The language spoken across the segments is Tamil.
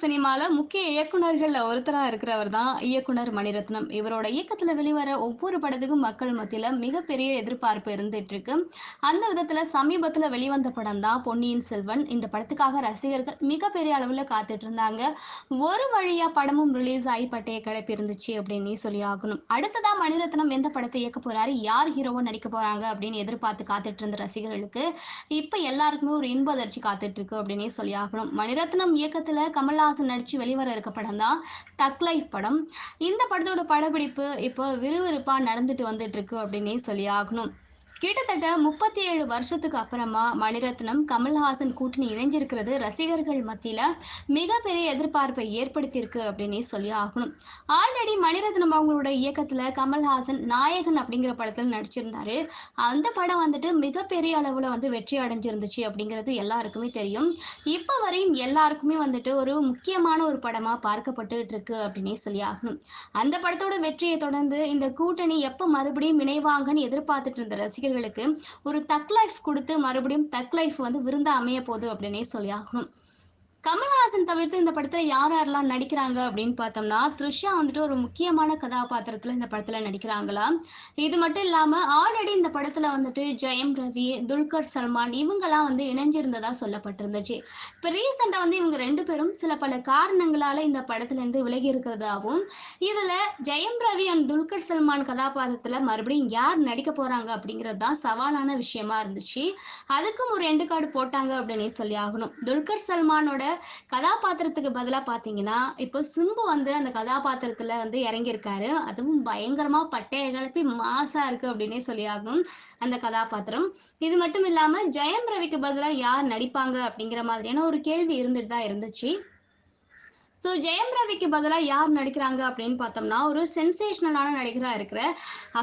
சினிமால முக்கிய இயக்குனர்கள்ல ஒருத்தரா இருக்கிறவர் தான் இயக்குனர் மணிரத்னம். இவரோட இயக்கத்துல வெளிவர ஒவ்வொரு படத்துக்கும் மக்கள் மத்தியில மிகப்பெரிய எதிர்பார்ப்பு இருந்துட்டு இருக்கு. அந்த விதத்துல சமீபத்துல வெளிவந்த படம் தான் பொன்னியின் செல்வன். இந்த படத்துக்காக ரசிகர்கள் மிகப்பெரிய அளவுல காத்துட்டு இருந்தாங்க. ஒரு வழியா படமும் ரிலீஸ் ஆகி பட்டைய கிளப்பி இருந்துச்சு அப்படின்னு சொல்லி ஆகணும். அடுத்ததா மணிரத்னம் எந்த படத்தை இயக்க போறாரு, யார் ஹீரோவா நடிக்க போறாங்க அப்படின்னு எதிர்பார்த்து காத்துட்டு இருந்த ரசிகர்களுக்கு இப்ப எல்லாருக்குமே ஒரு இன்ப அதிர்ச்சி காத்துட்டு இருக்கு அப்படின்னே சொல்லி ஆகணும். மணிரத்னம் இயக்கத்துல கமல்ஹாசன் நடிச்சு வெளிவர இருக்க படம் தான் தக் லைஃப் படம். இந்த படத்தோட படப்பிடிப்பு இப்போ விறுவிறுப்பா நடந்துட்டு வந்துட்டு இருக்கு அப்படின்னே சொல்லி ஆகணும். கிட்டத்தட்ட 37 வருஷத்துக்கு அப்புறமா மணிரத்னம் கமல்ஹாசன் கூட்டணி இணைஞ்சிருக்கிறது ரசிகர்கள் மத்தியில மிகப்பெரிய எதிர்பார்ப்பை ஏற்படுத்தியிருக்கு அப்படின்னே சொல்லி ஆகணும். ஆல்ரெடி மணிரத்னம் அவங்களோட இயக்கத்துல கமல்ஹாசன் நாயகன் அப்படிங்கிற படத்தில் நடிச்சிருந்தாரு. அந்த படம் வந்துட்டு மிகப்பெரிய அளவுல வந்து வெற்றி அடைஞ்சிருந்துச்சு அப்படிங்கிறது எல்லாருக்குமே தெரியும். இப்ப வரையும் எல்லாருக்குமே வந்துட்டு ஒரு முக்கியமான ஒரு படமா பார்க்கப்பட்டுட்டு இருக்கு அப்படின்னே சொல்லி ஆகணும். அந்த படத்தோட வெற்றியை தொடர்ந்து இந்த கூட்டணி எப்ப மறுபடியும் இணைவாங்கன்னு எதிர்பார்த்துட்டு இருந்த ரசிகர்களுக்கு ஒரு தக் லைஃப் கொடுத்து மறுபடியும் தக் லைஃப் வந்து விருந்தா அமைய போகுது அப்படின்னே சொல்லி ஆகணும். கமல்ஹாசன் தவிர்த்து இந்த படத்துல யார் யாரெல்லாம் நடிக்கிறாங்க அப்படின்னு பார்த்தோம்னா, த்ரிஷா வந்துட்டு ஒரு முக்கியமான கதாபாத்திரத்துல இந்த படத்துல நடிக்கிறாங்களாம். இது மட்டும் இல்லாம ஆல்ரெடி இந்த படத்துல வந்துட்டு ஜெயம் ரவி, துல்கர் சல்மான் இவங்கலாம் வந்து இணைஞ்சிருந்ததா சொல்லப்பட்டிருந்துச்சு. இப்ப ரீசெண்டா வந்து இவங்க 2 பேரும் சில பல காரணங்களால இந்த படத்துல இருந்து விலகி இருக்கிறதாவும், இதுல ஜெயம் ரவி அண்ட் துல்கர் சல்மான் கதாபாத்திரத்துல மறுபடியும் யார் நடிக்க போறாங்க அப்படிங்கிறது தான் சவாலான விஷயமா இருந்துச்சு. அதுக்கும் ஒரு எண்டு கார்டு போட்டாங்க அப்படின்னே சொல்லி ஆகணும். துல்கர் சல்மானோட கதாபாத்திரத்துக்கு பதிலா பார்த்தீங்கன்னா, இப்போ சிம்பு வந்து அந்த கதாபாத்திரத்துல வந்து இறங்கியிருக்காரு. அதுவும் பயங்கரமா பட்டைய கிளப்பி மாஸா இருக்கு அப்படின்னே சொல்லி ஆகணும் அந்த கதாபாத்திரம். இது மட்டும் இல்லாம ஜெயம் ரவிக்கு பதிலா யார் நடிப்பாங்க அப்படிங்கிற மாதிரியான ஒரு கேள்வி இருந்துட்டு தான் இருந்துச்சு. ஜெயம் ரவிக்கு பதிலா யார் நடிக்கிறாங்க அப்படின்னு பார்த்தோம்னா, ஒரு சென்சேஷனலான நடிகரா இருக்கிற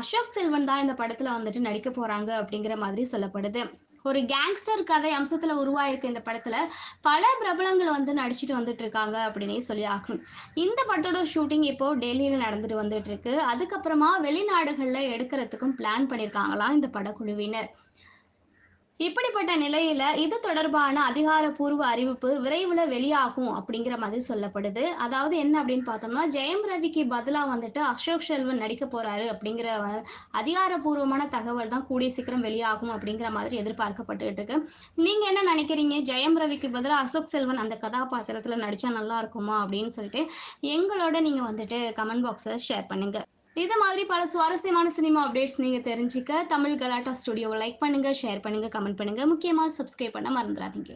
அசோக் செல்வன் தான் இந்த படத்துல வந்துட்டு நடிக்க போறாங்க அப்படிங்கிற மாதிரி சொல்லப்படுது. ஒரு கேங்ஸ்டர் கதை அம்சத்துல உருவாயிருக்க இந்த படத்துல பல பிரபலங்கள் வந்து நடிச்சுட்டு வந்துட்டு இருக்காங்க அப்படின்னே சொல்லி ஆகணும். இந்த படத்தோட ஷூட்டிங் இப்போ டெல்லியில நடந்துட்டு வந்துட்டு இருக்கு. அதுக்கப்புறமா வெளிநாடுகள்ல எடுக்கிறதுக்கும் பிளான் பண்ணியிருக்காங்களாம் இந்த படக்குழுவினர். இப்படிப்பட்ட நிலையில இது தொடர்பான அதிகாரப்பூர்வ அறிவிப்பு விரைவில் வெளியாகும் அப்படிங்கிற மாதிரி சொல்லப்படுது. அதாவது என்ன அப்படின்னு பார்த்தோம்னா, ஜெயம் ரவிக்கு பதிலா வந்துட்டு அசோக் செல்வன் நடிக்க போறாரு அப்படிங்கிற அதிகாரப்பூர்வமான தகவல் தான் கூடிய சீக்கிரம் வெளியாகும் அப்படிங்கிற மாதிரி எதிர்பார்க்கப்பட்டுட்டு இருக்கு. நீங்க என்ன நினைக்கிறீங்க? ஜெயம் ரவிக்கு பதிலா அசோக் செல்வன் அந்த கதாபாத்திரத்துல நடிச்சா நல்லா இருக்குமா அப்படின்னு சொல்லிட்டு எங்களோட நீங்க வந்துட்டு கமெண்ட் பாக்ஸ்ல ஷேர் பண்ணுங்க. இது மாதிரி பல சுவாரஸ்யமான சினிமா அப்டேட்ஸ் நீங்க தெரிஞ்சுக்க தமிழ் கலாட்டா ஸ்டுடியோவை லைக் பண்ணுங்க, ஷேர் பண்ணுங்க, கமெண்ட் பண்ணுங்க. முக்கியமா சப்ஸ்கிரைப் பண்ண மறந்துடாதீங்க.